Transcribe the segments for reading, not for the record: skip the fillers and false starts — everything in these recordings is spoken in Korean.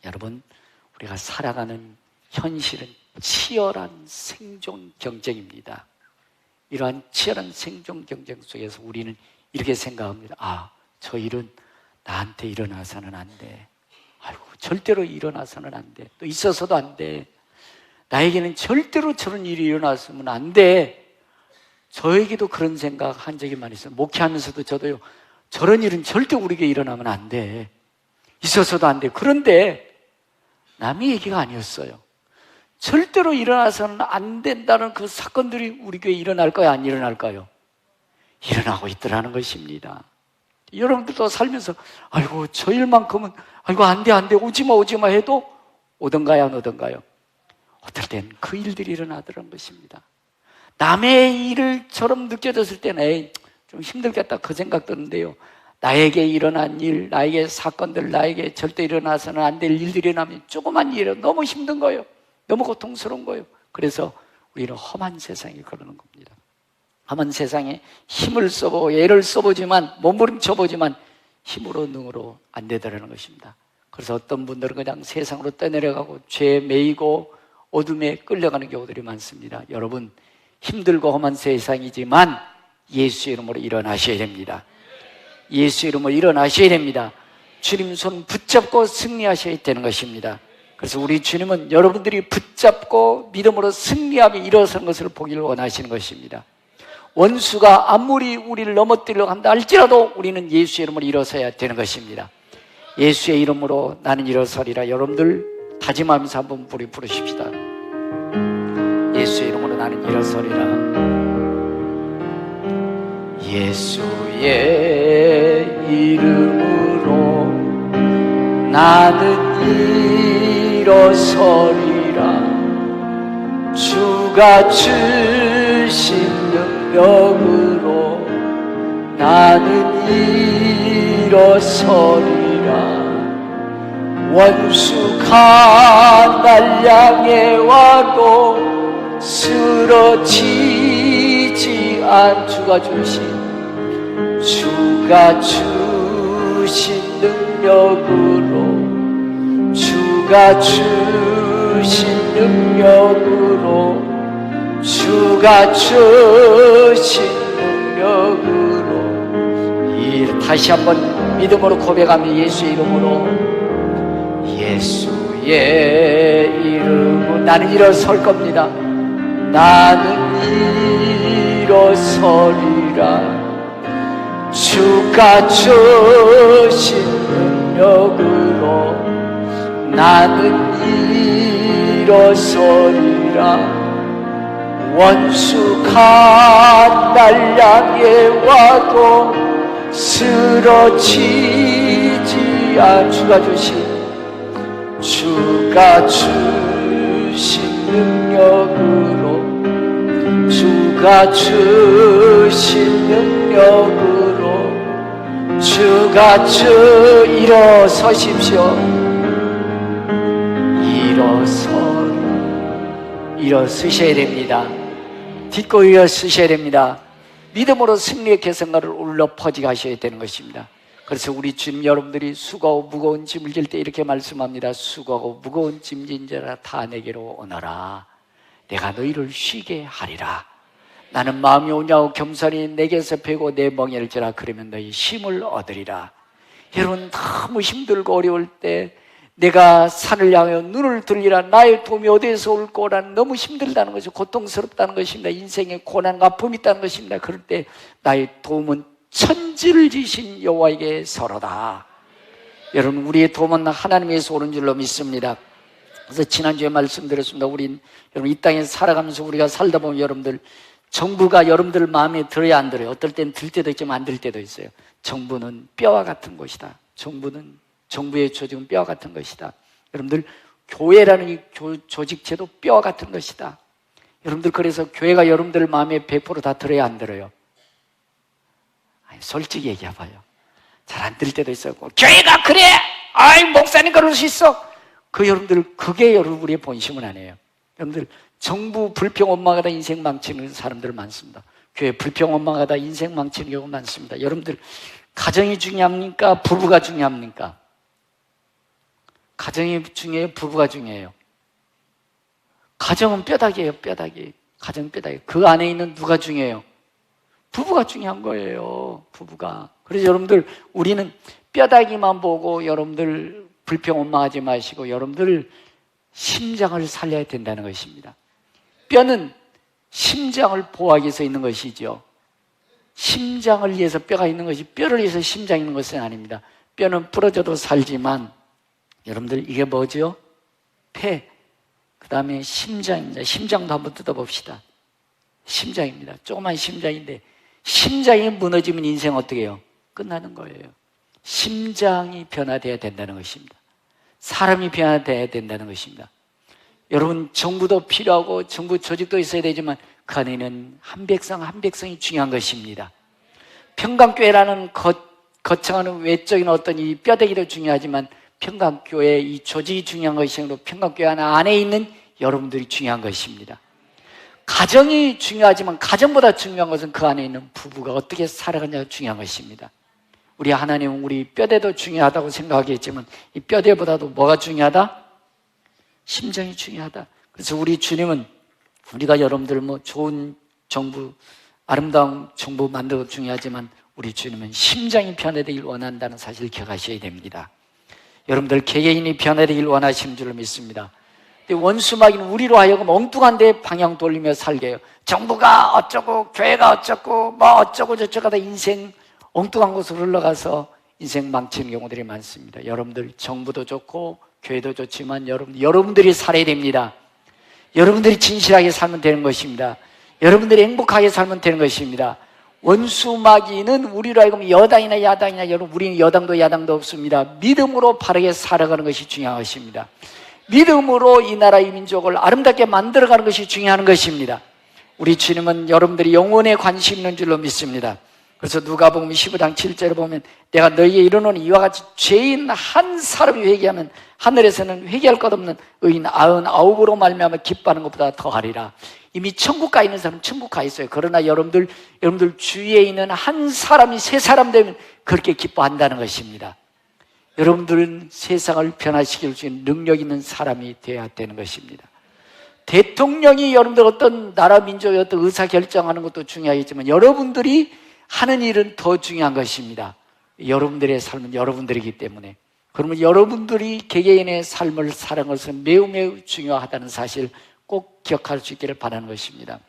여러분, 우리가 살아가는 현실은 치열한 생존 경쟁입니다. 이러한 치열한 생존 경쟁 속에서 우리는 이렇게 생각합니다. 아, 저 일은 나한테 일어나서는 안 돼. 아이고, 절대로 일어나서는 안 돼. 또 있어서도 안 돼. 나에게는 절대로 저런 일이 일어났으면 안 돼. 저에게도 그런 생각 한 적이 많이 있어요. 목회하면서도 저도요, 저런 일은 절대 우리에게 일어나면 안 돼. 있어서도 안 돼. 그런데 남의 얘기가 아니었어요. 절대로 일어나서는 안 된다는 그 사건들이 우리 교회에 일어날까요? 안 일어날까요? 일어나고 있더라는 것입니다. 여러분들도 살면서 아이고, 저 일만큼은 아이고, 안 돼, 안 돼, 오지 마 해도 오던가요, 안 오던가요? 어떨 땐 그 일들이 일어나더라는 것입니다. 남의 일을처럼 느껴졌을 때는 에이, 좀 힘들겠다 그 생각 드는데요, 나에게 일어난 일, 나에게 사건들, 나에게 절대 일어나서는 안 될 일들이 일어나면 조그만 일은 너무 힘든 거예요. 너무 고통스러운 거예요. 그래서 우리는 험한 세상에 그러는 겁니다. 험한 세상에 힘을 써보고 애를 써보지만, 몸부림쳐보지만 힘으로 능으로 안 되더라는 것입니다. 그래서 어떤 분들은 그냥 세상으로 떠내려가고 죄에 매이고 어둠에 끌려가는 경우들이 많습니다. 여러분, 힘들고 험한 세상이지만 예수의 이름으로 일어나셔야 됩니다. 예수의 이름으로 일어나셔야 됩니다. 주님 손 붙잡고 승리하셔야 되는 것입니다. 그래서 우리 주님은 여러분들이 붙잡고 믿음으로 승리하며 일어서는 것을 보기를 원하시는 것입니다. 원수가 아무리 우리를 넘어뜨리려고 한다 할지라도 우리는 예수의 이름으로 일어서야 되는 것입니다. 예수의 이름으로 나는 일어서리라. 여러분들 다짐하면서 한번 부르십시다. 예수의 이름으로 나는 일어서리라. 예수의 이름으로 나는 일어서리라. 주가 주신 능력으로 나는 일어서리라. 원수가 날 향해 와도 쓰러지지 않. 주가 주신 능력으로, 주가 주신 능력으로, 주가 주신 능력으로. 다시 한번 믿음으로 고백하며 예수의 이름으로, 예수의 이름으로 나는 일어설 겁니다. 나는 일어서리라. 주가 주신 능력으로 나는 일어서리라. 원수가 날 향해 와도 쓰러지지 않. 주가 주신 능력으로, 주가 주신 능력으로, 주가 일어서십시오. 일어서셔야 됩니다. 딛고 일어서셔야 됩니다. 믿음으로 승리의 개성가를 울려 퍼지게 하셔야 되는 것입니다. 그래서 우리 주님, 여러분들이 수고하고 무거운 짐을 질 때 이렇게 말씀합니다. 수고하고 무거운 짐진 자라 다 내게로 오너라. 내가 너희를 쉬게 하리라. 나는 마음이 온유하고 겸손히 내게서 베고 내 멍에를 지라. 그러면 너희 힘을 얻으리라. 여러분, 너무 힘들고 어려울 때 내가 산을 향하여 눈을 들리라. 나의 도움이 어디에서 올 거라는, 너무 힘들다는 것이, 고통스럽다는 것입니다. 인생에 고난과 아픔이 있다는 것입니다. 그럴 때 나의 도움은 천지를 지신 여호와에게 서로다. 여러분, 우리의 도움은 하나님에서 오는 줄로 믿습니다. 그래서 지난주에 말씀드렸습니다. 우린 여러분 이 땅에 살아가면서 우리가 살다 보면 여러분들, 정부가 여러분들 마음에 들어야 안 들어요. 어떨 땐 들 때도 있지만 안 들 때도 있어요. 정부는 뼈와 같은 것이다. 정부의 조직은 뼈와 같은 것이다. 여러분들, 교회라는 이 조직체도 뼈와 같은 것이다. 여러분들, 그래서 교회가 여러분들 마음에 100% 다 들어야 안 들어요? 아니, 솔직히 얘기해봐요. 잘 안 들 때도 있어요. 교회가 그래! 아이, 목사님 그럴 수 있어! 그게 여러분 우리의 본심은 아니에요. 여러분들, 정부 불평 원망하다 인생 망치는 사람들 많습니다. 교회 불평 원망하다 인생 망치는 경우 많습니다. 여러분들, 가정이 중요합니까? 부부가 중요합니까? 가정이 중요해요? 부부가 중요해요? 가정은 뼈다귀예요, 뼈다귀. 가정 뼈다귀. 그 안에 있는 누가 중요해요? 부부가 중요한 거예요, 부부가. 그래서 여러분들, 우리는 뼈다귀만 보고 여러분들 불평 원망하지 마시고 여러분들 심장을 살려야 된다는 것입니다. 뼈는 심장을 보호하기 위해서 있는 것이죠. 심장을 위해서 뼈가 있는 것이, 뼈를 위해서 심장이 있는 것은 아닙니다. 뼈는 부러져도 살지만 여러분들 이게 뭐죠? 폐, 그 다음에 심장입니다. 심장도 한번 뜯어봅시다. 심장입니다. 조그만 심장인데 심장이 무너지면 인생 어떻게 해요? 끝나는 거예요. 심장이 변화되어야 된다는 것입니다. 사람이 변화되어야 된다는 것입니다. 여러분, 정부도 필요하고 정부 조직도 있어야 되지만 그 안에는 한 백성 한 백성이 중요한 것입니다. 평강교회라는 거창한 외적인 어떤 이 뼈대기도 중요하지만 평강교회 이 조직이 중요한 것이므로 평강교회 안에 있는 여러분들이 중요한 것입니다. 가정이 중요하지만 가정보다 중요한 것은 그 안에 있는 부부가 어떻게 살아가냐가 중요한 것입니다. 우리 하나님은 우리 뼈대도 중요하다고 생각하겠지만 이 뼈대보다도 뭐가 중요하다? 심장이 중요하다. 그래서 우리 주님은 우리가 여러분들 뭐 좋은 정부, 아름다운 정부 만들어도 중요하지만 우리 주님은 심장이 변화되길 원한다는 사실을 기억하셔야 됩니다. 여러분들 개개인이 변화되길 원하시는 줄로 믿습니다. 원수마귀는 우리로 하여금 엉뚱한 데 방향 돌리며 살게 해요. 정부가 어쩌고 교회가 어쩌고 뭐 어쩌고 저쩌고 하다 인생 엉뚱한 곳으로 흘러가서 인생 망치는 경우들이 많습니다. 여러분들 정부도 좋고 교회도 좋지만 여러분들이 살아야 됩니다. 여러분들이 진실하게 살면 되는 것입니다. 여러분들이 행복하게 살면 되는 것입니다. 원수마귀는 우리로 하여금 여당이나 야당이나 여러분, 우리는 여당도 야당도 없습니다. 믿음으로 바르게 살아가는 것이 중요한 것입니다. 믿음으로 이 나라 이 민족을 아름답게 만들어가는 것이 중요한 것입니다. 우리 주님은 여러분들이 영혼에 관심 있는 줄로 믿습니다. 그래서 누가복음 15장 7절에 보면 내가 너희에게 이르노니 이와 같이 죄인 한 사람이 회개하면 하늘에서는 회개할 것 없는 의인 99으로 말미암아 기뻐하는 것보다 더하리라. 이미 천국 가 있는 사람은 천국 가 있어요. 그러나 여러분들 주위에 있는 한 사람이 세 사람 되면 그렇게 기뻐한다는 것입니다. 여러분들은 세상을 변화시킬 수 있는 능력 있는 사람이 되어야 되는 것입니다. 대통령이 여러분들 어떤 나라 민족의 어떤 의사결정하는 것도 중요하겠지만 여러분들이 하는 일은 더 중요한 것입니다. 여러분들의 삶은 여러분들이기 때문에. 그러면 여러분들이 개개인의 삶을 사는 것은 매우 매우 중요하다는 사실 꼭 기억할 수 있기를 바라는 것입니다.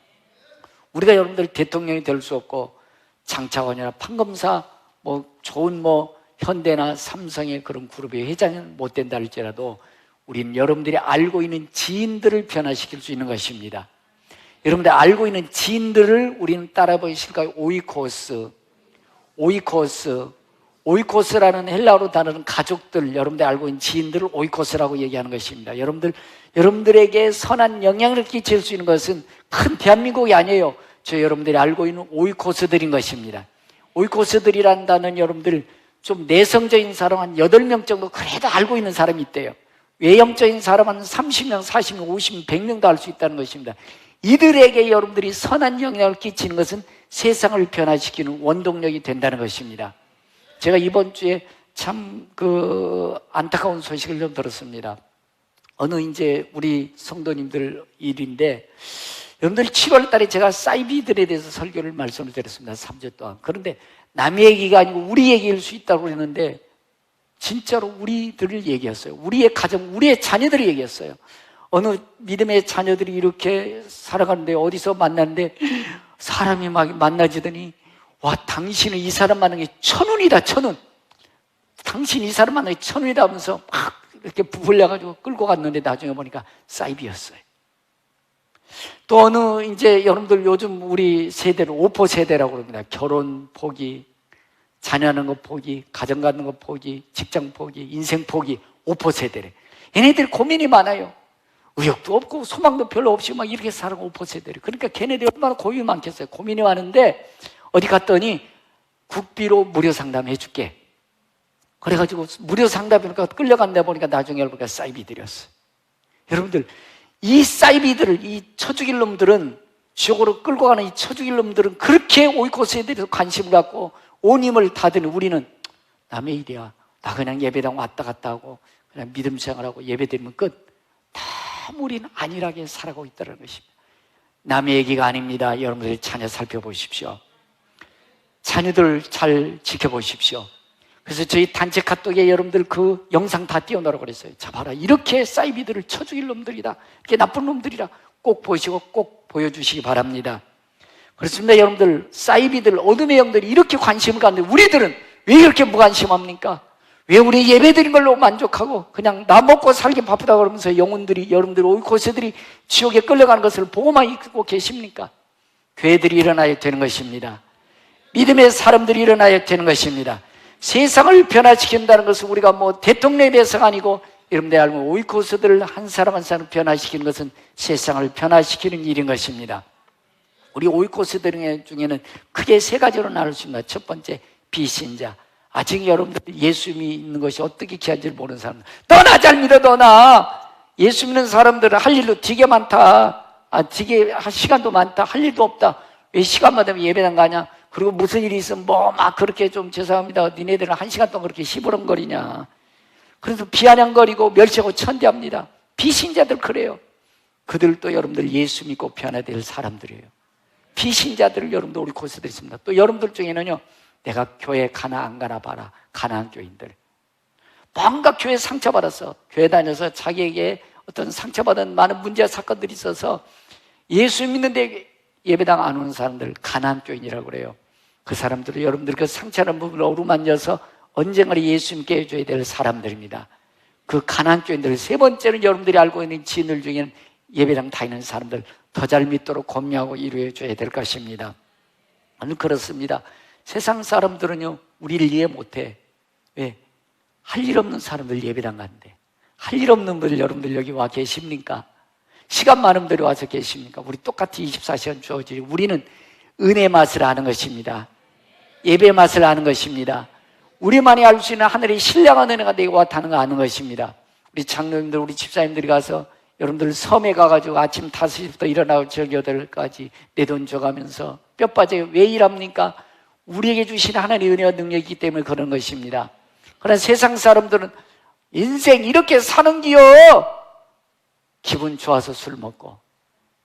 우리가 여러분들 대통령이 될 수 없고 장차관이나 판검사 좋은 현대나 삼성의 그런 그룹의 회장은 못 된다 할지라도 우리는 여러분들이 알고 있는 지인들을 변화시킬 수 있는 것입니다. 여러분들 알고 있는 지인들을 우리는 따라 보이실까요? 오이코스라는 헬라어로 단어는 가족들, 여러분들 알고 있는 지인들을 오이코스라고 얘기하는 것입니다. 여러분들에게 선한 영향을 끼칠 수 있는 것은 큰 대한민국이 아니에요. 여러분들이 알고 있는 오이코스들인 것입니다. 오이코스들이라는 단어는 여러분들 좀 내성적인 사람 한 8명 정도 그래도 알고 있는 사람이 있대요. 외형적인 사람 한 30명, 40명, 50명, 100명도 알 수 있다는 것입니다. 이들에게 여러분들이 선한 영향을 끼치는 것은 세상을 변화시키는 원동력이 된다는 것입니다. 제가 이번 주에 참 안타까운 소식을 좀 들었습니다. 어느 우리 성도님들 일인데 여러분들 7월 달에 제가 사이비들에 대해서 설교를 말씀을 드렸습니다. 3주 동안. 그런데 남의 얘기가 아니고 우리 얘기일 수 있다고 그랬는데 진짜로 우리들을 얘기했어요. 우리의 가정, 우리의 자녀들을 얘기했어요. 어느 믿음의 자녀들이 이렇게 살아가는데 어디서 만났는데 사람이 막 만나지더니 와, 당신은 이 사람 만나는 게 천운이다, 천운. 당신 이 사람 만나는 게 천운이다 하면서 막 이렇게 부풀려가지고 끌고 갔는데 나중에 보니까 사이비였어요. 또 어느 여러분들 요즘 우리 세대를 오포 세대라고 그럽니다. 결혼 포기, 자녀하는 거 포기, 가정 갖는 거 포기, 직장 포기, 인생 포기, 오포 세대래. 얘네들 고민이 많아요. 의욕도 없고 소망도 별로 없이 막 이렇게 사는 오포 세대래. 그러니까 걔네들이 얼마나 고민이 많겠어요. 고민이 많은데 어디 갔더니 국비로 무료 상담해 줄게. 그래가지고 무료 상담이니까 끌려간다 보니까 나중에 보니까 사이비들이었어요. 여러분들 이 사이비들을, 이 처죽일 놈들은, 지옥으로 끌고 가는 이 처죽일 놈들은 그렇게 오이코스에 대해서 관심을 갖고 온 힘을 다드는 우리는 남의 일이야. 나 그냥 예배당 왔다 갔다 하고 그냥 믿음 생활하고 예배드리면 끝. 너무 우리는 안일하게 살아가고 있다는 것입니다. 남의 얘기가 아닙니다. 여러분들 자녀 살펴보십시오. 자녀들 잘 지켜보십시오. 그래서 저희 단체 카톡에 여러분들 그 영상 다 띄워놓으라고 그랬어요. 자 봐라, 이렇게 사이비들을 쳐 죽일 놈들이다, 이렇게 나쁜 놈들이라 꼭 보시고 꼭 보여주시기 바랍니다. 그렇습니다. 여러분들, 사이비들, 어둠의 영들이 이렇게 관심을 갖는데 우리들은 왜 이렇게 무관심합니까? 왜 우리 예배드린 걸로 만족하고 그냥 나 먹고 살기 바쁘다 그러면서 영혼들이, 여러분들 오이코스들이 지옥에 끌려가는 것을 보고만 있고 계십니까? 교회들이 일어나야 되는 것입니다. 믿음의 사람들이 일어나야 되는 것입니다. 세상을 변화시킨다는 것은 우리가 뭐 대통령에 대해서가 아니고, 여러분들 알면 오이코스들을 한 사람 한 사람 변화시키는 것은 세상을 변화시키는 일인 것입니다. 우리 오이코스들 중에는 크게 세 가지로 나눌 수 있습니다. 첫 번째, 비신자. 아직 여러분들 예수 믿는 것이 어떻게 귀한지를 모르는 사람들. 너나 잘 믿어, 너나. 예수 믿는 사람들은 할 일도 되게 많다. 되게 할 시간도 많다. 할 일도 없다. 왜 시간만 되면 예배당 가냐? 그리고 무슨 일이 있으면 뭐 막 그렇게 좀 죄송합니다, 니네들은 한 시간 동안 그렇게 시부렁거리냐. 그래서 비아냥거리고 멸시하고 천대합니다. 비신자들 그래요. 그들도 여러분들 예수 믿고 변화될 사람들이에요. 비신자들을 여러분들 우리 코스들이 있습니다. 또 여러분들 중에는요, 내가 교회 가나 안 가나 봐라. 가나안 교인들. 뭔가 교회 상처받았어. 교회 다녀서 자기에게 어떤 상처받은 많은 문제와 사건들이 있어서 예수 믿는데 예배당 안 오는 사람들, 가나안 교인이라고 그래요. 그 사람들은 여러분들 그 상처하는 부분을 어루만져서 언젠가 예수 믿게 해줘야 될 사람들입니다. 그 가나안 교인들. 세 번째는 여러분들이 알고 있는 지인들 중에는 예배당 다니는 사람들, 더 잘 믿도록 권면하고 이루어줘야 될 것입니다. 오늘 그렇습니다. 세상 사람들은요, 우리를 이해 못해. 왜? 할 일 없는 사람들 예배당 간대. 할 일 없는 분들 여러분들 여기 와 계십니까? 시간 많은 분들이 와서 계십니까? 우리 똑같이 24시간 주어지지. 우리는 은혜 맛을 아는 것입니다. 예배 맛을 아는 것입니다. 우리만이 알 수 있는 하늘의 신령한 은혜가 내게 왔다는 거 아는 것입니다. 우리 장로님들, 우리 집사님들이 가서 여러분들 섬에 가가지고 아침 5시부터 일어나고 저녁 8시까지 내 돈 줘가면서 뼈 빠지게 왜 일합니까? 우리에게 주신 하나님의 은혜와 능력이기 때문에 그런 것입니다. 그러나 세상 사람들은 인생 이렇게 사는 기요. 기분 좋아서 술 먹고,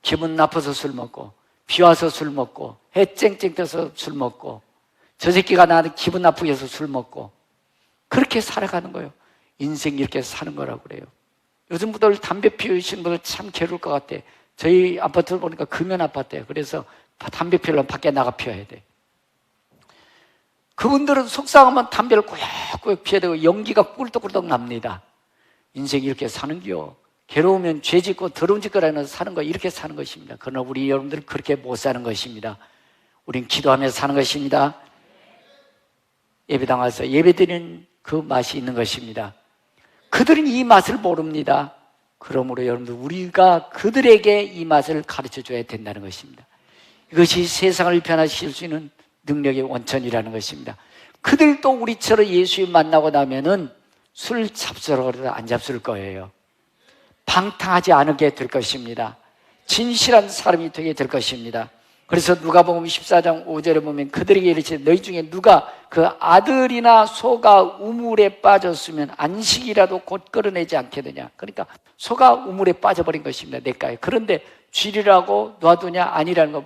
기분 나빠서 술 먹고, 비 와서 술 먹고, 해 쨍쨍 떠서 술 먹고, 저 새끼가 나한테 기분 나쁘게 해서 술 먹고, 그렇게 살아가는 거예요. 인생 이렇게 사는 거라고 그래요. 요즘 분들 담배 피우시는 분들 참 괴로울 것 같아. 저희 아파트를 보니까 금연 아파트예요. 그래서 담배 피우려면 밖에 나가 피워야 돼. 그분들은 속상하면 담배를 꾸역꾸역 피워야 되고 연기가 꿀떡꿀떡 납니다. 인생 이렇게 사는 기요. 괴로우면 죄 짓고 더러운 짓거리 하면서 사는 거, 이렇게 사는 것입니다. 그러나 우리 여러분들은 그렇게 못 사는 것입니다. 우린 기도하면서 사는 것입니다. 예배당 와서 예배드리는 그 맛이 있는 것입니다. 그들은 이 맛을 모릅니다. 그러므로 여러분들, 우리가 그들에게 이 맛을 가르쳐 줘야 된다는 것입니다. 이것이 세상을 변화시킬 수 있는 능력의 원천이라는 것입니다. 그들도 우리처럼 예수님 만나고 나면은 술 잡수라고 해도 안 잡술 거예요. 방탕하지 않게 될 것입니다. 진실한 사람이 되게 될 것입니다. 그래서 누가복음 14장 5절에 보면 그들에게 이르시되 너희 중에 누가 그 아들이나 소가 우물에 빠졌으면 안식이라도 곧 끌어내지 않겠느냐. 그러니까 소가 우물에 빠져버린 것입니다. 냇가에. 그런데 쥐리라고 놔두냐? 아니라는 거,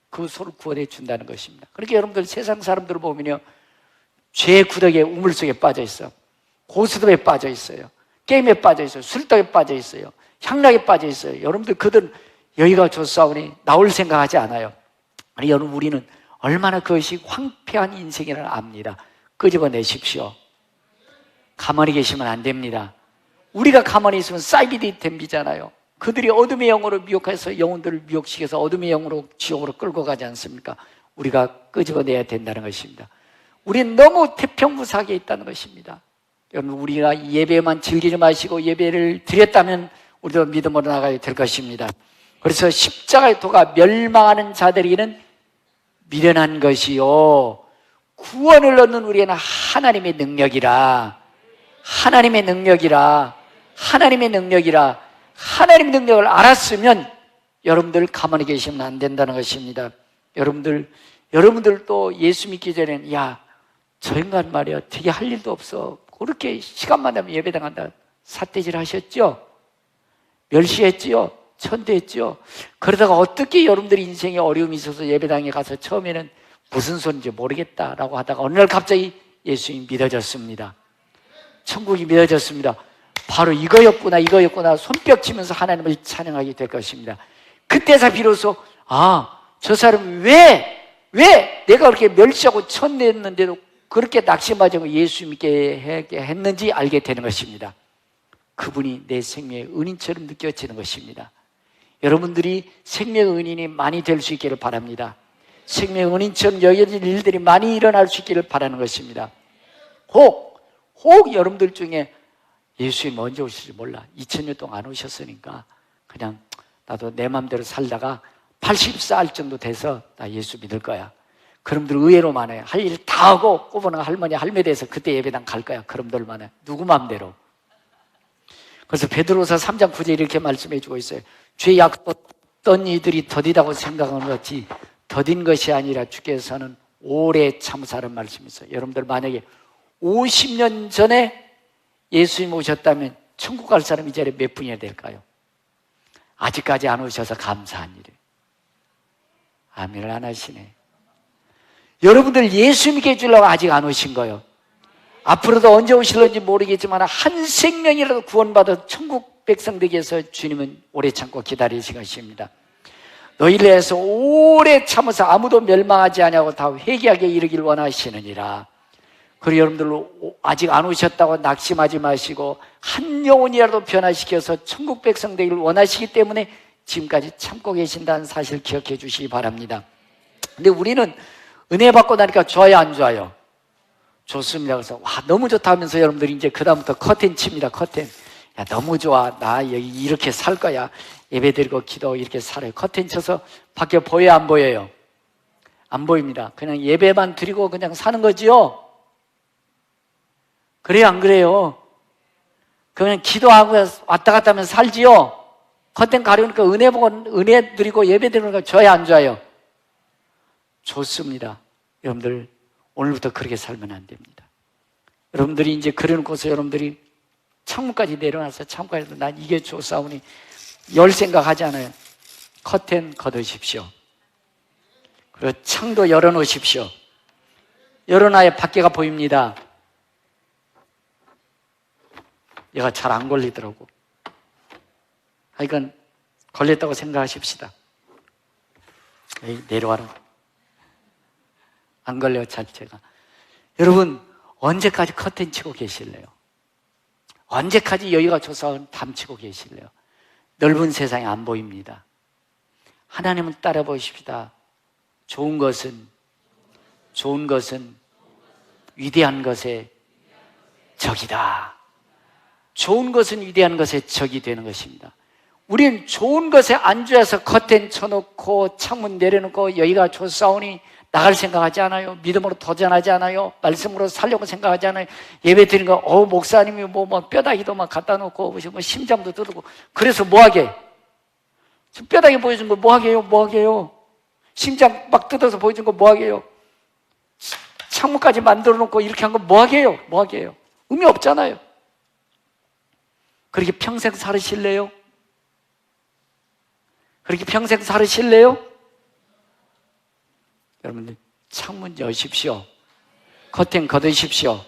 그 소를 구원해 준다는 것입니다. 그렇게 여러분들 세상 사람들을 보면요, 죄 구덩이에 우물 속에 빠져 있어. 고스톱에 빠져 있어요. 게임에 빠져 있어요. 술떡에 빠져 있어요. 향락에 빠져 있어요. 여러분들 그들은 여기가 좋사오니 나올 생각하지 않아요. 아니, 여러분, 우리는 얼마나 그것이 황폐한 인생이라는 압니다. 끄집어내십시오. 가만히 계시면 안 됩니다. 우리가 가만히 있으면 사이비디 댐비잖아요. 그들이 어둠의 영으로 미혹해서 영혼들을 미혹시켜서 어둠의 영으로 지옥으로 끌고 가지 않습니까? 우리가 끄집어내야 된다는 것입니다. 우리는 너무 태평무사하게 있다는 것입니다. 여러분, 우리가 예배만 즐기지 마시고 예배를 드렸다면 우리도 믿음으로 나가야 될 것입니다. 그래서 십자가의 도가 멸망하는 자들에게는 미련한 것이요, 구원을 얻는 우리에게는 하나님의 능력이라. 하나님의 능력이라. 하나님의 능력이라. 하나님의 능력을 알았으면 여러분들 가만히 계시면 안 된다는 것입니다. 여러분들도 예수 믿기 전에는 야, 저 인간 말이야 되게 할 일도 없어, 그렇게 시간만 되면 예배당 간다 삿대질 하셨죠? 멸시했지요? 천대했지요? 그러다가 어떻게 여러분들이 인생에 어려움이 있어서 예배당에 가서 처음에는 무슨 소리인지 모르겠다라고 하다가 어느 날 갑자기 예수님이 믿어졌습니다. 천국이 믿어졌습니다. 바로 이거였구나 손뼉 치면서 하나님을 찬양하게 될 것입니다. 그때서 비로소 저 사람은 왜 내가 그렇게 멸시하고 천대했는데도 그렇게 낙심하자고 예수 믿게 했는지 알게 되는 것입니다. 그분이 내 생명의 은인처럼 느껴지는 것입니다. 여러분들이 생명의 은인이 많이 될 수 있기를 바랍니다. 생명의 은인처럼 여겨질 일들이 많이 일어날 수 있기를 바라는 것입니다. 혹 여러분들 중에 예수님 언제 오실지 몰라. 2000년 동안 안 오셨으니까 그냥 나도 내 마음대로 살다가 80살 정도 돼서 나 예수 믿을 거야. 그럼들 의외로 많아요. 할 일 다 하고 꼬부는 할머니 할매 돼서 그때 예배당 갈 거야. 그럼들 많아요. 누구 마음대로. 그래서 베드로서 3장 9절 이렇게 말씀해 주고 있어요. 죄 약했던 이들이 더디다고 생각하는 것이 더딘 것이 아니라 주께서는 오래 참으사는 말씀이 있어요. 여러분들 만약에 50년 전에 예수님 오셨다면 천국 갈 사람 이 자리에 몇 분이나 될까요? 아직까지 안 오셔서 감사한 일이에요. 아멘을 안 하시네. 여러분들 예수 믿게 해주려고 아직 안 오신 거예요. 앞으로도 언제 오실런지 모르겠지만 한 생명이라도 구원받아 천국 백성 되게 해서 주님은 오래 참고 기다리신 것입니다. 너희를 위해서 오래 참아서 아무도 멸망하지 아니하고 다 회개하게 이르길 원하시느니라. 그리고 여러분들 아직 안 오셨다고 낙심하지 마시고 한 영혼이라도 변화시켜서 천국 백성 되기를 원하시기 때문에 지금까지 참고 계신다는 사실 기억해 주시기 바랍니다. 근데 우리는 은혜 받고 나니까 좋아요 안 좋아요? 좋습니다. 그래서 너무 좋다 하면서 여러분들이 이제 그 다음부터 커튼 칩니다. 커튼. 야 너무 좋아. 나 여기 이렇게 살 거야. 예배 드리고 기도 이렇게 살아요. 커튼 쳐서 밖에 보여요 안 보여요? 안 보입니다. 그냥 예배만 드리고 그냥 사는 거지요? 그래요 안 그래요? 그냥 기도하고 왔다 갔다 하면 살지요? 커튼 가려니까 은혜 보고 은혜 드리고 예배 드리는 거 좋아요 안 좋아요? 좋습니다. 여러분들 오늘부터 그렇게 살면 안 됩니다. 여러분들이 이제 그려놓고서 여러분들이 창문까지 내려놔서 창문까지 난 이게 좋사오니 열 생각하지 않아요. 커튼 걷으십시오. 그리고 창도 열어놓으십시오. 열어놔야 밖에가 보입니다. 얘가 잘 안 걸리더라고. 하여간 걸렸다고 생각하십시다. 에이, 내려와라. 안 걸려요 자체가. 여러분 언제까지 커튼 치고 계실래요? 언제까지 여기가 조사원 담치고 계실래요? 넓은 세상에 안 보입니다. 하나님을 따라 보십시다. 좋은 것은 위대한 것의 적이다. 좋은 것은 위대한 것의 적이 되는 것입니다. 우리는 좋은 것에 안주해서 커튼 쳐놓고 창문 내려놓고 여기가 좋사오니 나갈 생각하지 않아요. 믿음으로 도전하지 않아요. 말씀으로 살려고 생각하지 않아요. 예배 드리는 거, 목사님이 뭐 뼈다귀도 막 갖다 놓고, 뭐 심장도 뜯고. 그래서 뭐하게? 뼈다귀 보여준 거 뭐하게요? 심장 막 뜯어서 보여준 거 뭐하게요? 창문까지 만들어 놓고 이렇게 한 거 뭐하게요? 의미 없잖아요. 그렇게 평생 살으실래요? 여러분들 창문 여십시오. 커튼 걷으십시오.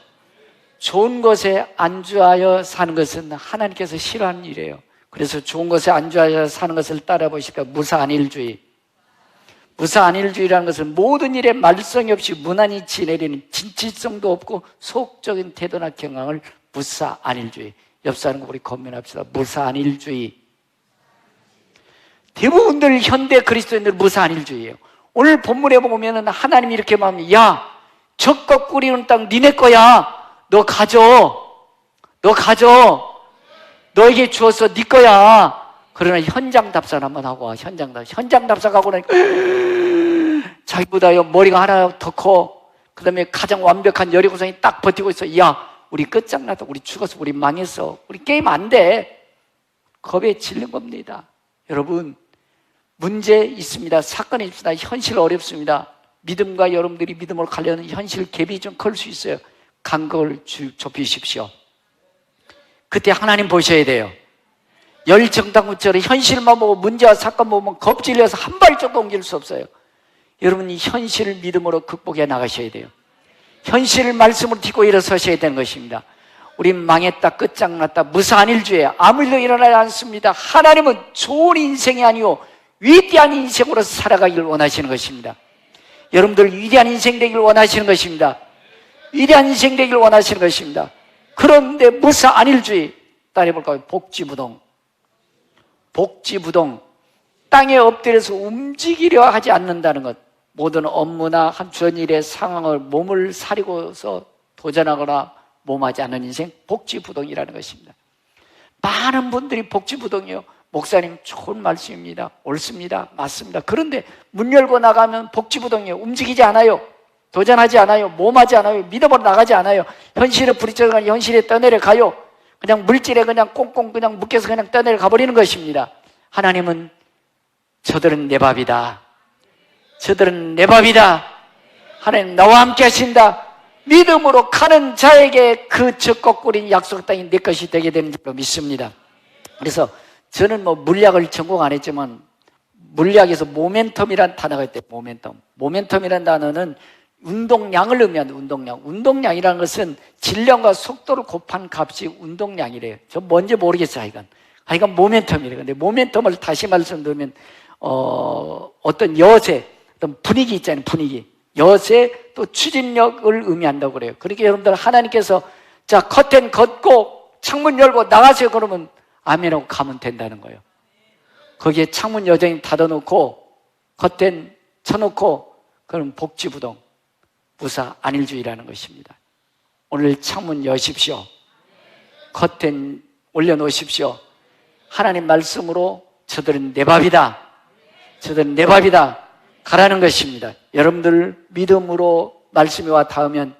좋은 것에 안주하여 사는 것은 하나님께서 싫어하는 일이에요. 그래서 좋은 것에 안주하여 사는 것을 따라보시니까 무사안일주의. 무사안일주의라는 것은 모든 일에 말썽이 없이 무난히 지내려는 진실성도 없고 소극적인 태도나 경향을 무사안일주의. 옆 사람과 우리 고민합시다. 무사안일주의. 대부분들 현대 그리스도인들 무사안일주의예요. 오늘 본문에 보면 하나님이 이렇게 말합니다. 야, 적과 꿀이는 땅 니네 거야. 너 가져. 너에게 주어서 네 거야. 그러나 현장 답사를 한번 하고 와. 현장 답사 가고 나니까 자기보다 머리가 하나 더 커. 그 다음에 가장 완벽한 여리고성이 딱 버티고 있어. 야, 우리 끝장나다. 우리 죽었어. 우리 망했어. 우리 게임 안 돼. 겁에 질린 겁니다. 여러분 문제 있습니다. 사건이 있습니다. 현실 어렵습니다. 믿음과 여러분들이 믿음으로 가려는 현실 갭이 좀 클 수 있어요. 간격을 좁히십시오. 그때 하나님 보셔야 돼요. 열정당구처럼 현실만 보고 문제와 사건 보면 겁질려서 한 발짝도 옮길 수 없어요. 여러분, 이 현실을 믿음으로 극복해 나가셔야 돼요. 현실을 말씀으로 딛고 일어서셔야 되는 것입니다. 우린 망했다, 끝장났다, 무사한 일주에 아무 일도 일어나지 않습니다. 하나님은 좋은 인생이 아니요 위대한 인생으로 살아가기를 원하시는 것입니다. 여러분들 위대한 인생 되기를 원하시는 것입니다. 위대한 인생 되기를 원하시는 것입니다. 그런데 무사한 일주의, 따라해볼까요? 복지부동. 복지부동. 땅에 엎드려서 움직이려 하지 않는다는 것. 모든 업무나 한 주어진 일의 상황을 몸을 사리고서 도전하거나 몸하지 않는 인생, 복지부동이라는 것입니다. 많은 분들이 복지부동이요. 목사님 좋은 말씀입니다. 옳습니다. 맞습니다. 그런데 문 열고 나가면 복지부동이에요. 움직이지 않아요. 도전하지 않아요. 몸하지 않아요. 믿음으로 나가지 않아요. 현실에 부딪혀서 현실에 떠내려가요. 그냥 물질에 그냥 꽁꽁 그냥 묶여서 그냥 떠내려가 버리는 것입니다. 하나님은 저들은 내 밥이다. 저들은 내 밥이다. 하나님 나와 함께 하신다. 믿음으로 가는 자에게 그 적고 꾸린 약속 땅이 내 것이 되게 되는 줄로 믿습니다. 그래서 저는 물리학을 전공 안 했지만 물리학에서 모멘텀이라는 단어가 있대요. 모멘텀이라는 단어는 운동량을 의미하는 운동량. 운동량이라는 것은 질량과 속도를 곱한 값이 운동량이래요. 저 뭔지 모르겠어요. 하여간 모멘텀이래요. 근데 모멘텀을 다시 말씀드리면 어떤 여세, 어떤 분위기 있잖아요. 분위기. 여세 또 추진력을 의미한다고 그래요. 그러니까 여러분들 하나님께서 자 커튼 걷고 창문 열고 나가세요 그러면 아멘하고 가면 된다는 거예요. 거기에 창문 여전히 닫아놓고 커튼 쳐놓고 그럼 복지부동, 무사 안일주의라는 것입니다. 오늘 창문 여십시오. 커튼 올려놓으십시오. 하나님 말씀으로 저들은 내 밥이다. 저들은 내 밥이다. 가라는 것입니다. 여러분들 믿음으로 말씀이 와 닿으면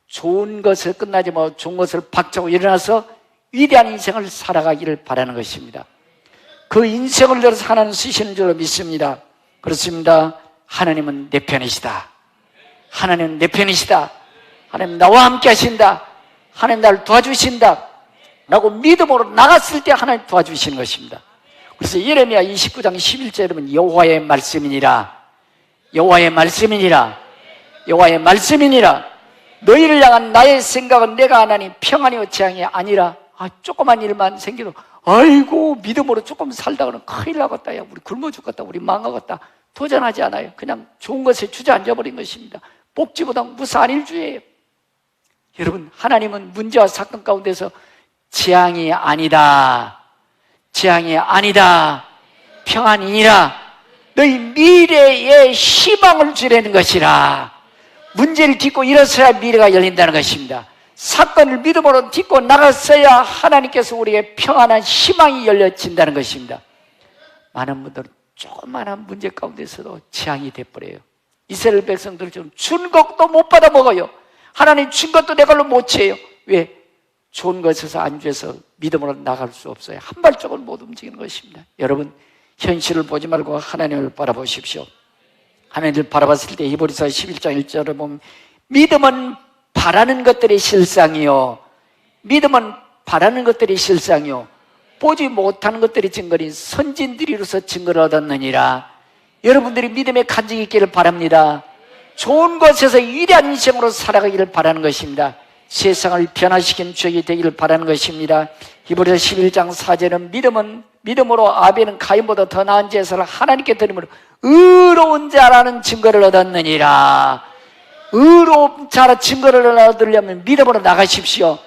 좋은 것을 끝나지 말고 좋은 것을 박차고 일어나서 위대한 인생을 살아가기를 바라는 것입니다. 그 인생을 들어서 하나님 쓰시는 줄로 믿습니다. 그렇습니다. 하나님은 내 편이시다. 하나님은 내 편이시다. 하나님 나와 함께 하신다. 하나님 나를 도와주신다 라고 믿음으로 나갔을 때 하나님 도와주시는 것입니다. 그래서 예레미야 29장 11절에 보면 여호와의 말씀이니라. 여호와의 말씀이니라. 여호와의 말씀이니라. 너희를 향한 나의 생각은 내가 하나니 평안이요 재앙이 아니라. 조그만 일만 생겨도 아이고 믿음으로 조금 살다가는 큰일 나겠다. 야 우리 굶어 죽겠다. 우리 망하겠다. 도전하지 않아요. 그냥 좋은 것에 주저앉아버린 것입니다. 복지보다 무사한 일주예요. 여러분 하나님은 문제와 사건 가운데서 재앙이 아니다. 재앙이 아니다. 평안이니라. 너희 미래에 희망을 주려는 것이라. 문제를 딛고 일어서야 미래가 열린다는 것입니다. 사건을 믿음으로 딛고 나갔어야 하나님께서 우리에게 평안한 희망이 열려진다는 것입니다. 많은 분들은 조그마한 문제 가운데서도 재앙이 돼버려요. 이스라엘 백성들처럼 준 것도 못 받아 먹어요. 하나님 준 것도 내 걸로 못 채요. 왜? 좋은 것에서 안주해서 믿음으로 나갈 수 없어요. 한 발짝을 못 움직이는 것입니다. 여러분 현실을 보지 말고 하나님을 바라보십시오. 하나님을 바라봤을 때 히브리서 11장 1절을 보면 믿음은 바라는 것들이 실상이요. 믿음은 바라는 것들이 실상이요. 보지 못하는 것들이 증거인 선진들이로서 증거를 얻었느니라. 여러분들이 믿음의 간증이 있기를 바랍니다. 좋은 것에서 위대한 인생으로 살아가기를 바라는 것입니다. 세상을 변화시킨 주역이 되기를 바라는 것입니다. 히브리서 11장 4절은 믿음으로 아벨은 가인보다 더 나은 제사를 하나님께 드림으로 의로운 자라는 증거를 얻었느니라. 의로운 자라 증거를 얻으려면 믿음으로 나가십시오.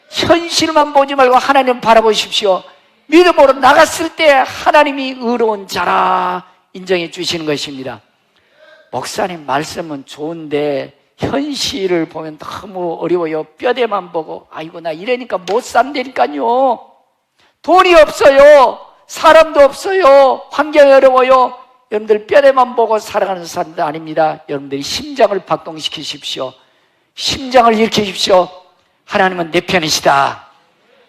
현실만 보지 말고 하나님 바라보십시오. 믿음으로 나갔을 때 하나님이 의로운 자라 인정해 주시는 것입니다. 목사님 말씀은 좋은데 현실을 보면 너무 어려워요. 뼈대만 보고 아이고 나 이러니까 못 산다니까요. 돈이 없어요. 사람도 없어요. 환경이 어려워요. 여러분들 뼈대만 보고 살아가는 사람도 아닙니다. 여러분들이 심장을 박동시키십시오. 심장을 일으키십시오. 하나님은 내 편이시다.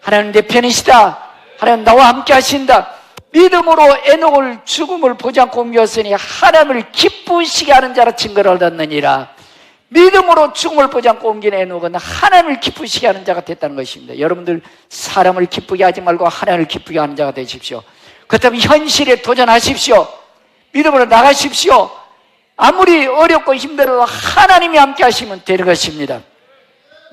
하나님 내 편이시다. 하나님 나와 함께 하신다. 믿음으로 에녹을 죽음을 보지 않고 옮겼으니 하나님을 기쁘시게 하는 자라 증거를 얻었느니라. 믿음으로 죽음을 보지 않고 옮긴 에녹은 하나님을 기쁘시게 하는 자가 됐다는 것입니다. 여러분들 사람을 기쁘게 하지 말고 하나님을 기쁘게 하는 자가 되십시오. 그렇다면 현실에 도전하십시오. 믿음으로 나가십시오. 아무리 어렵고 힘들어도 하나님이 함께 하시면 되는 것입니다.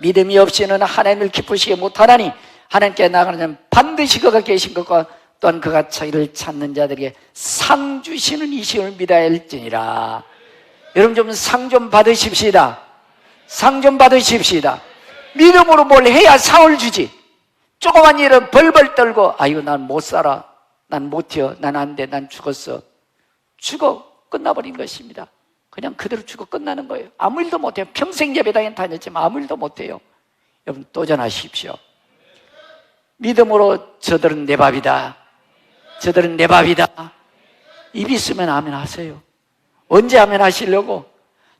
믿음이 없이는 하나님을 기쁘시게 못하나니 하나님께 나가는 자는 반드시 그가 계신 것과 또한 그가 자기를 찾는 자들에게 상 주시는 이 시험을 믿어야 할지니라. 여러분 좀 상 좀 받으십시다. 상 좀 받으십시다. 믿음으로 뭘 해야 상을 주지. 조그만 일은 벌벌 떨고 아이고 난 못 살아, 난 못 튀어, 난 안 돼, 난 죽었어. 죽어 끝나버린 것입니다. 그냥 그대로 죽어 끝나는 거예요. 아무 일도 못해요. 평생 예배당에 다녔지만 아무 일도 못해요. 여러분 도전하십시오. 믿음으로 저들은 내 밥이다, 저들은 내 밥이다. 입 있으면 아멘 하세요. 언제 아멘 하시려고?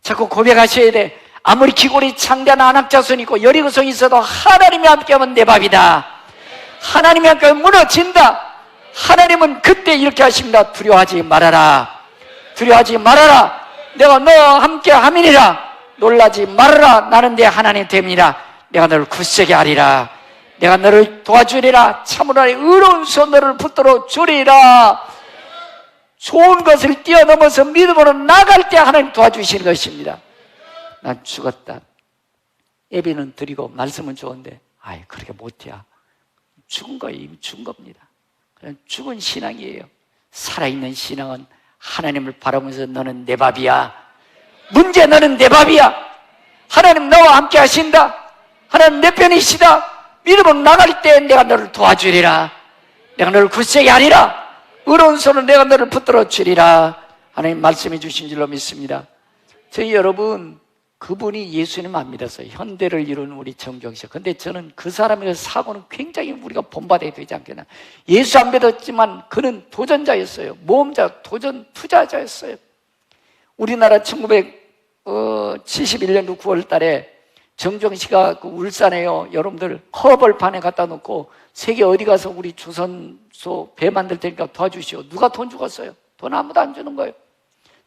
자꾸 고백하셔야 돼. 아무리 기골이 창대한 안악자손이 있고 여리고성이 있어도 하나님이 함께하면 내 밥이다. 하나님이 함께하면 무너진다. 하나님은 그때 이렇게 하십니다. 두려워하지 말아라. 두려워하지 말아라. 내가 너와 함께 함이니라. 놀라지 말아라. 나는 내 하나님 됨이라. 내가 너를 굳세게 하리라. 내가 너를 도와주리라. 참으로 의로운 손 너를 붙들어 주리라. 좋은 것을 뛰어넘어서 믿음으로 나갈 때 하나님 도와주시는 것입니다. 난 죽었다. 예배는 드리고 말씀은 좋은데 아이 그렇게 못해. 죽은 거예요. 이미 죽은 겁니다. 그냥 죽은 신앙이에요. 살아있는 신앙은 하나님을 바라보면서 너는 내 밥이야. 문제 너는 내 밥이야. 하나님 너와 함께 하신다. 하나님 내 편이시다. 믿음으로 나갈 때 내가 너를 도와주리라. 내가 너를 굳세게 하리라. 의로운 손으로 내가 너를 붙들어 주리라. 하나님 말씀해 주신 줄로 믿습니다. 저희 여러분 그분이 예수님 안 믿었어요. 현대를 이룬 우리 정경식. 근데 저는 그 사람의 사고는 굉장히 우리가 본받아야 되지 않겠나. 예수 안 믿었지만 그는 도전자였어요. 모험자, 도전 투자자였어요. 우리나라 1971년도 9월 달에 정정씨가 그 울산에요. 여러분들 허벌판에 갖다 놓고 세계 어디 가서 우리 조선소 배 만들 테니까 도와주시오. 누가 돈 주었어요? 돈 아무도 안 주는 거예요.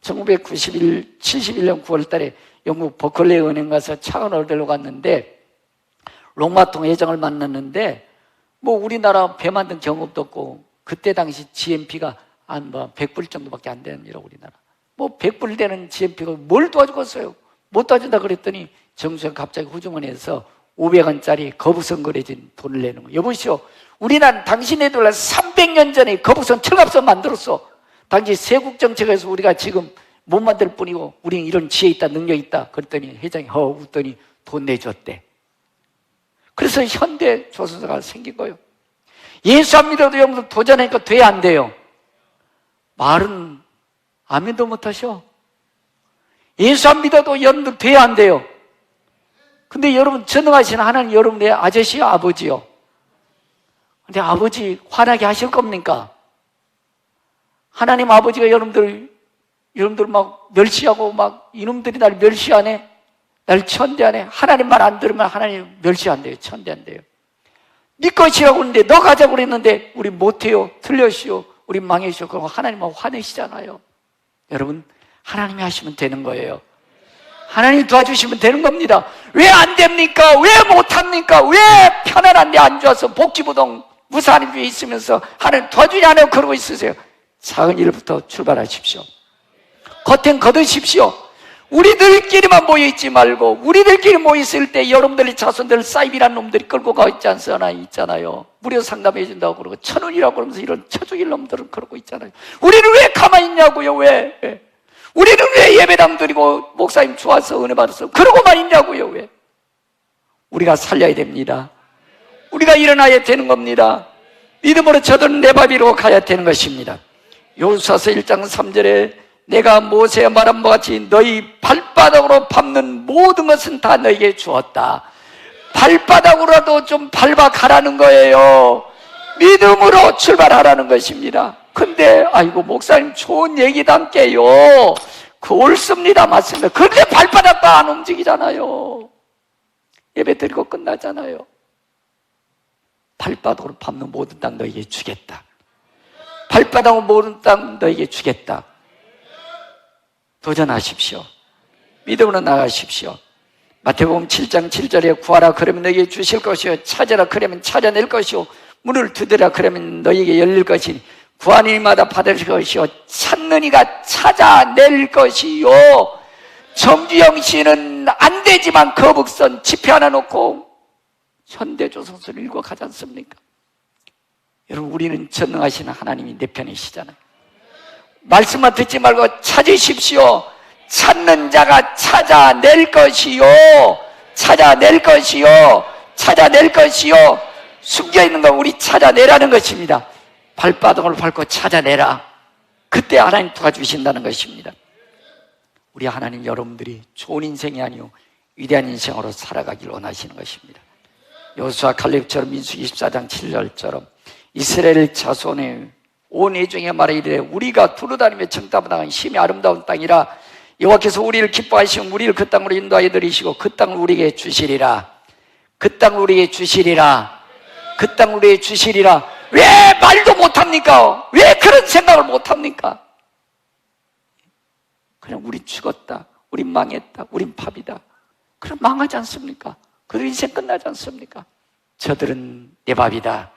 1971년 9월 달에 영국 버클리 은행 가서 차관을 데리러 갔는데 롱마통 회장을 만났는데 뭐 우리나라 배 만든 경험도 없고 그때 당시 GMP가 한 뭐 100불 정도밖에 안 되는 우리나라. 뭐 100불 되는 GMP가 뭘 도와주겠어요? 못 도와준다 그랬더니 정수가 갑자기 후주머니에서 500원짜리 거북선 거래진 돈을 내는 거예요. 여보시오, 우리나라는 당신네들 300년 전에 거북선 철갑선 만들었어. 당시 세국정책에서 우리가 지금 못 만들 뿐이고 우리는 이런 지혜 있다, 능력 있다. 그랬더니 회장이 웃더니 돈 내줬대. 그래서 현대 조선사가 생긴 거예요. 예수 안 믿어도 여러분들 도전하니까 돼, 안 돼요? 말은 아멘도 못하셔. 예수 안 믿어도 여러분들 돼, 안 돼요? 근데 여러분 전능하신 하나님 여러분의 아저씨요, 아버지요? 근데 아버지 화나게 하실 겁니까? 하나님 아버지가 여러분들 막 멸시하고 막 이놈들이 날 멸시하네, 날 천대하네. 하나님 말 안 들으면 하나님 멸시한대요, 천대한대요. 네 것이라고 했는데 너 가자고 그랬는데 우리 못해요, 틀렸시오, 우리 망했시오. 그럼 하나님은 화내시잖아요. 여러분 하나님이 하시면 되는 거예요. 하나님 도와주시면 되는 겁니다. 왜 안 됩니까? 왜 못합니까? 왜 편안한데 안 좋아서 복지부동 무사한 위에 있으면서 하나님 도와주지 않아요? 그러고 있으세요. 작은 일부터 출발하십시오. 겉엔 거두십시오. 우리들끼리만 모여있지 말고 우리들끼리 모여있을 때 여러분들의 자손들 사이비란 놈들이 끌고 가 있지 않잖아요. 무료 상담해 준다고 그러고 1,000원이라고 그러면서 이런 처죽일 놈들은 그러고 있잖아요. 우리는 왜 가만히 있냐고요? 왜? 우리는 왜 예배당 드리고 목사님 좋아서 은혜 받아서 그러고만 있냐고요? 왜? 우리가 살려야 됩니다. 우리가 일어나야 되는 겁니다. 믿음으로 저들은 내 밥이로 가야 되는 것입니다. 여호수아서 1장 3절에 내가 모세의 말한 바 같이 너희 발바닥으로 밟는 모든 것은 다 너에게 주었다. 발바닥으로라도 좀 밟아 가라는 거예요. 믿음으로 출발하라는 것입니다. 근데 아이고 목사님 좋은 얘기도 함께요. 그 옳습니다. 맞습니다. 그런데 발바닥도 안 움직이잖아요. 예배 드리고 끝나잖아요. 발바닥으로 밟는 모든 땅 너에게 주겠다. 발바닥으로 모든 땅 너에게 주겠다. 도전하십시오. 믿음으로 나가십시오. 마태복음 7장 7절에 구하라 그러면 너희에게 주실 것이요 찾으라 그러면 찾아낼 것이요 문을 두드리라 그러면 너희에게 열릴 것이니 구하는 이마다 받을 것이요 찾는 이가 찾아낼 것이요. 정주영 씨는 안 되지만 거북선 지폐 하나 놓고 현대조선서를 읽어 가지 않습니까? 여러분, 우리는 전능하신 하나님이 내 편이시잖아요. 말씀만 듣지 말고 찾으십시오. 찾는 자가 찾아낼 것이요 찾아낼 것이요 찾아낼 것이요. 숨겨있는 거 우리 찾아내라는 것입니다. 발바닥을 밟고 찾아내라. 그때 하나님 도와주신다는 것입니다. 우리 하나님, 여러분들이 좋은 인생이 아니요 위대한 인생으로 살아가길 원하시는 것입니다. 여호수아 갈렙처럼 민수기 24장 7절처럼 이스라엘 자손의 온 애중에 말해 이르되 우리가 두루다니며 정탐하는 힘이 아름다운 땅이라 여호와께서 우리를 기뻐하시고 우리를 그 땅으로 인도하여 들이시고 그 땅을 우리에게 주시리라. 그 땅을 우리에게 주시리라. 그 땅을 우리에게 주시리라. 왜 말도 못합니까? 왜 그런 생각을 못합니까? 그냥 우리 죽었다, 우린 망했다, 우린 밥이다, 그럼 망하지 않습니까? 그들 인생 끝나지 않습니까? 저들은 내 밥이다.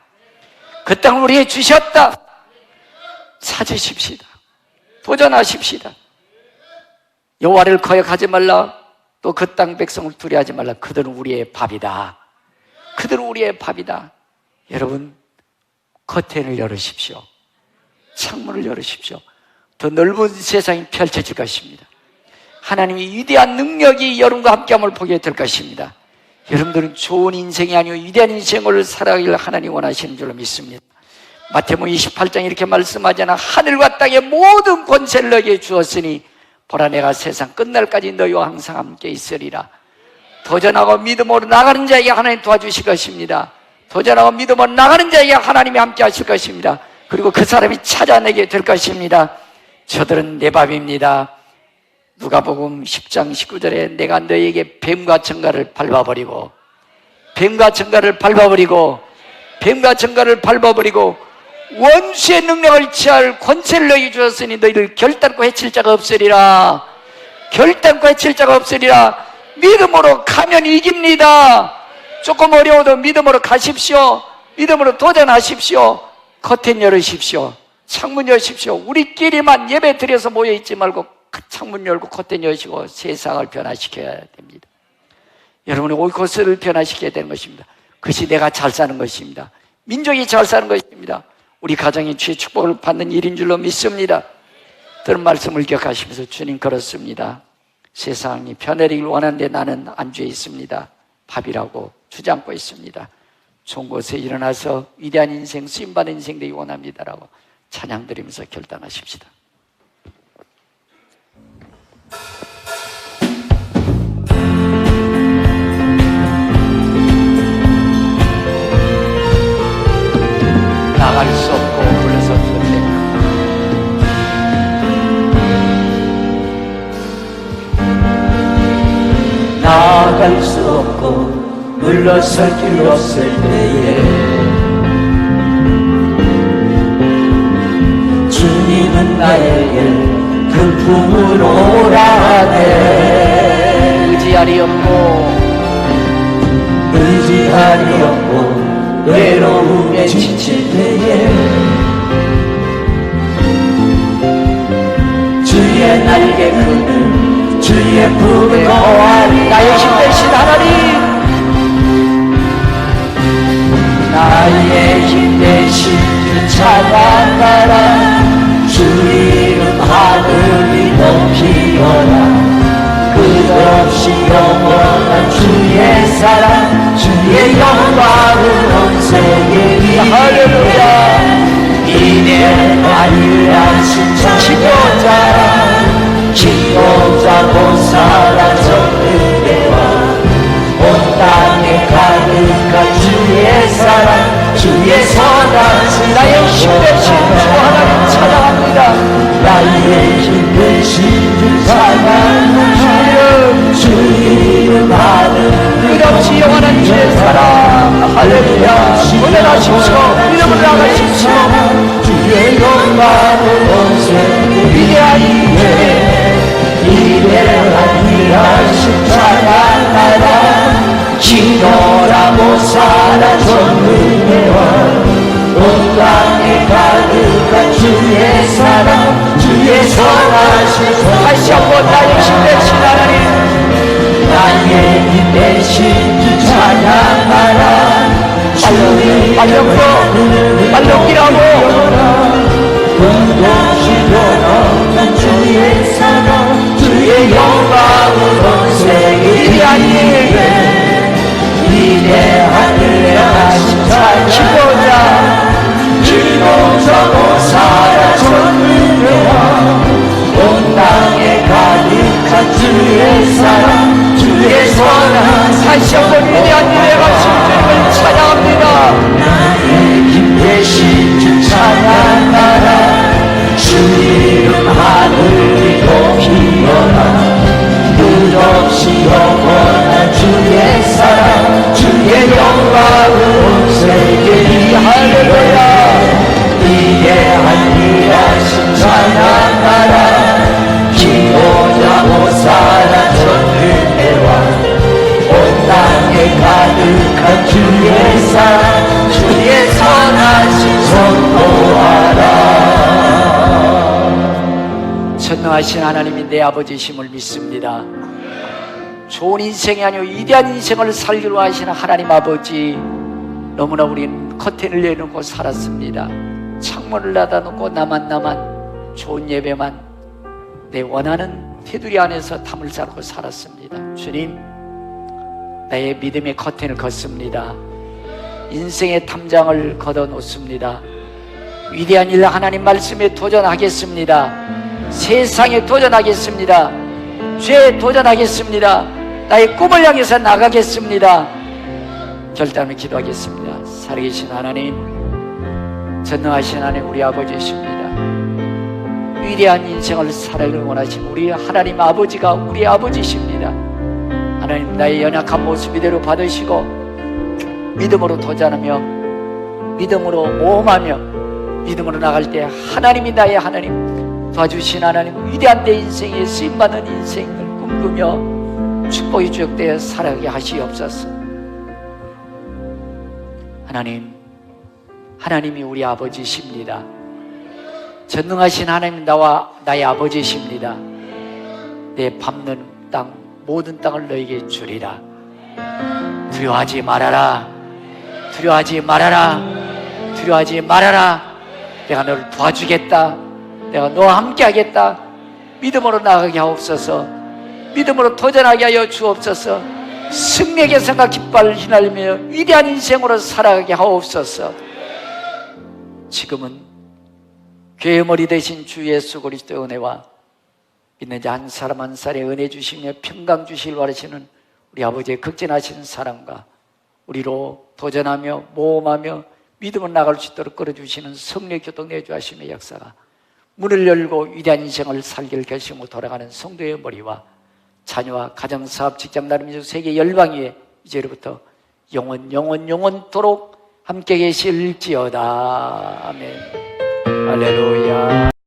그 땅을 우리에게 주셨다. 찾으십시다. 도전하십시다. 여호와를 거역하지 말라. 또 그 땅 백성을 두려워하지 말라. 그들은 우리의 밥이다. 그들은 우리의 밥이다. 여러분, 커튼을 열으십시오. 창문을 열으십시오. 더 넓은 세상이 펼쳐질 것입니다. 하나님의 위대한 능력이 여러분과 함께함을 보게 될 것입니다. 여러분들은 좋은 인생이 아니고 위대한 인생을 살아가기를 하나님 원하시는 줄로 믿습니다. 마태복음 28장 이렇게 말씀하잖아. 하늘과 땅의 모든 권세를 너에게 주었으니 보라 내가 세상 끝날까지 너희와 항상 함께 있으리라. 도전하고 믿음으로 나가는 자에게 하나님 도와주실 것입니다. 도전하고 믿음으로 나가는 자에게 하나님이 함께 하실 것입니다. 그리고 그 사람이 찾아내게 될 것입니다. 저들은 내 밥입니다. 누가복음 10장 19절에 내가 너희에게 뱀과 정갈을 밟아버리고 뱀과 정갈을 밟아버리고 뱀과 정갈을 밟아버리고 원수의 능력을 취할 권세를 너희에게 주었으니 너희를 결단코 해칠 자가 없으리라. 결단코 해칠 자가 없으리라. 믿음으로 가면 이깁니다. 조금 어려워도 믿음으로 가십시오. 믿음으로 도전하십시오. 커튼 열으십시오. 창문 여십시오. 우리끼리만 예배 드려서 모여있지 말고 그 창문 열고 커튼 여시고 세상을 변화시켜야 됩니다. 여러분의 올 것을 변화시켜야 되는 것입니다. 그것이 내가 잘 사는 것입니다. 민족이 잘 사는 것입니다. 우리 가정이 주의 축복을 받는 일인 줄로 믿습니다. 들은 말씀을 기억하시면서 주님 그렇습니다. 세상이 변화되길 원하는데 나는 안주해 있습니다. 밥이라고 주장하고 있습니다. 좋은 곳에 일어나서 위대한 인생, 쓰임받은 인생 되기 원합니다라고 찬양드리면서 결단하십시다. 나갈 수 없고 불러서 쫓는다. 나갈 수 없고 물러설 길 없을 때에 주님은 나에게 큰 품을 오라네. 의지하리 없고 외로움에 지칠 때에 주의 날개 그늘 주의 품에 거하리. 나의 힘 되신 하나님, 나의 힘 되신 주 찬양하라. 주 이름 하늘이 높이어라. 끝없이 영원한 주의 사랑, 주의 영광은 온 세계에. 할렐루야. 이내 아니라 신성 지도자 보살아 정의대와 온 땅에 가득한 주의 사랑, 주의 선한 나의 힘 되신 주 하나님 찬양합니다. 나의 힘 되신 주 찬양하며 주 이름 하는 끝없이 영원한 주의 사랑. 할렐루야. 고백하십시오. 이름을 나가십시오. 주의 영광을 온 세계 위대한 이래 위하신 찬양하라. 기도라고 살아 전능해와 온 땅에 가득한 주의 사랑, 주의 선하신 손. 다시 한번 나의 힘 대신 하나님, 나의 힘 대신 주 찬양하라. 빨리 옮기라고. 운동시로 없는 주의 사랑, 주의 영광으로 세계 위대한 위대한 위하신 찬양. 기도자 모사라 전능해와 온 땅에 가득한 주의 사랑, 주의 선한. 다시 한번 위대한 위대하신 주님을 찬양합니다. 나의 힘 대신 주 찬양하라. 주 이름 하늘이 높이어라. 끝없이 영원한 주의 사랑, 주의 영광을 세계. 할렐루야. 위대한 위하신 찬양하라. 기도자 모사라 전능해와 온 땅에 가득한 주의 사랑, 주의 선하신 선포하라. 전능하신 하나님이 내 아버지심을 믿습니다. 좋은 인생이 아니오 위대한 인생을 살기로 하시는 하나님 아버지, 너무나 우리는 커튼을 내놓고 살았습니다. 창문을 닫아놓고 나만 좋은 예배만 내 원하는 테두리 안에서 담을 쌓고 살았습니다. 주님, 나의 믿음의 커튼을 걷습니다. 인생의 탐장을 걷어놓습니다. 위대한 일 하나님 말씀에 도전하겠습니다. 세상에 도전하겠습니다. 죄에 도전하겠습니다. 나의 꿈을 향해서 나가겠습니다. 결단을 기도하겠습니다. 살아계신 하나님, 전능하신 하나님, 우리 아버지이십니다. 위대한 인생을 살아가길 원하시는 우리 하나님 아버지가 우리 아버지이십니다. 하나님, 나의 연약한 모습 이대로 받으시고 믿음으로 도전하며 믿음으로 모험하며 믿음으로 나갈 때 하나님이 나의 하나님, 도와주신 하나님, 위대한 내 인생에 쓰임받는 인생을 꿈꾸며 축복이 주역되어 살아가게 하시옵소서. 하나님, 하나님이 우리 아버지이십니다. 전능하신 하나님, 나와 나의 아버지이십니다. 내 밟는 땅 모든 땅을 너에게 주리라. 두려워하지 말아라. 두려워하지 말아라. 두려워하지 말아라. 내가 너를 도와주겠다. 내가 너와 함께 하겠다. 믿음으로 나가게 하옵소서. 믿음으로 도전하게 하여 주옵소서. 승리의 개성과 깃발을 휘날리며 위대한 인생으로 살아가게 하옵소서. 지금은 교회의 머리 되신 주 예수 그리스도의 은혜와 믿는 자 한 사람 한 사람의 은혜 주시며 평강 주시길 바라시는 우리 아버지의 극진하신 사랑과 우리로 도전하며 모험하며 믿음을 나갈 수 있도록 끌어주시는 성령의 교통 내주하심의 역사가 문을 열고 위대한 인생을 살기를 결심하고 돌아가는 성도의 머리와 자녀와 가정, 사업, 직장, 나라, 민족, 세계 열방 위에 이제로부터 영원토록 함께 계실지어다. 아멘. 할렐루야.